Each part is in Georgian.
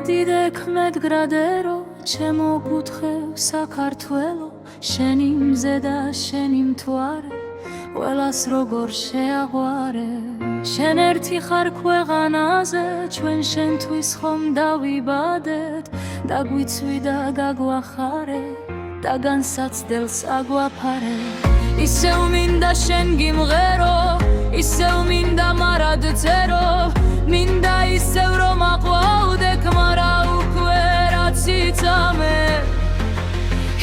დიდექ მედგრადერო ჩემო გუთხევ საქართველო შენი მზე და შენი მთვარე ყველას როგორ შეაღვარე შენ ერთი ხარ ქვეყანაზე ჩვენ შენთვის ხომ დავიბადეთ და გვიცვი და გაგვახარე და განსაცდელს აგვაფარე ისევ მინდა შენ გიმღერო ისევ მინდა მარად წერო მინდა ისევ რომ აყვავდექ მარა უკვე რაც იცამე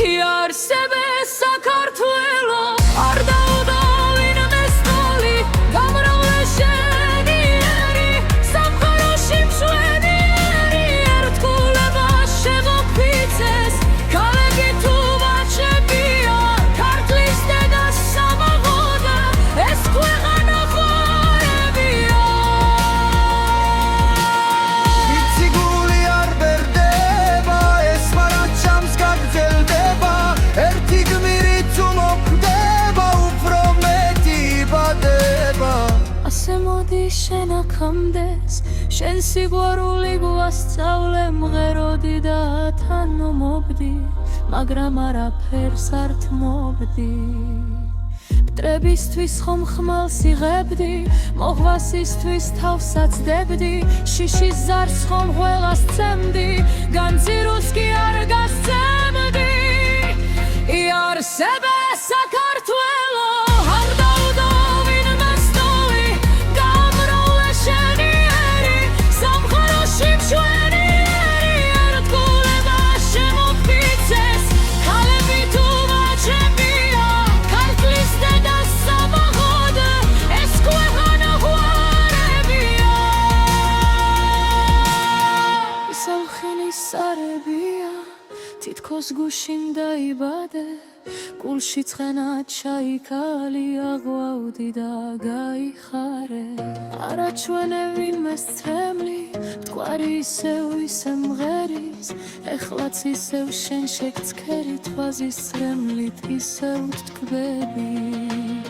იარსებე საქართველო არ დაუდო ვინმე სტოლი გამრავლე შენი ერი სამყაროში მშვენიერი ერთგულება შემოფიცეს ქალები თუ ვაჩებია ქართლის დედა სამაღოდა ეს ქვეყანა ხარებია ვიცი გული არ ბერდება ეს მარაჩამს გაგრძელდება ერთი გმირით უმოკვდება უფრო მეტი იბადება ასე მოდი შენ აქამდეს შენ სიყვარული გვასწავლე მღეროდი და თან მომობდი მაგრამ არაფერს არ თმობდი მტრებისთვის ხომ ხმალს იღებდი მოღვასისთვის თავსაც დებდი შიშის ზარს ხომ ყველას წემდი განცირუს კი არ გასცემდი იარსებე საქართველო არ დაუდო ვინმე სტოლი გამრავლე შენი ერი სამყაროში მშვენიერი ერთგულება შემოფიცეს ქალები თუ ვაჩებია ქართლის დედა სამაღოდა ეს ქვეყანა ხარებია ისალხენის სარებია თითქოს გუშინ დაიბადე გულში ცხენა ჩაიქალი აღვავდი და გაიხარე არა ჩვენე ვინმეს ცრემლი მტკვარი ისევ ისე მღერის ეხლაც ისევ შენ შეგცქერი თვაზის ცრემლით ისევ ვთქვებით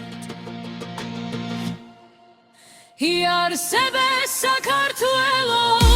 იარსებე საქართველო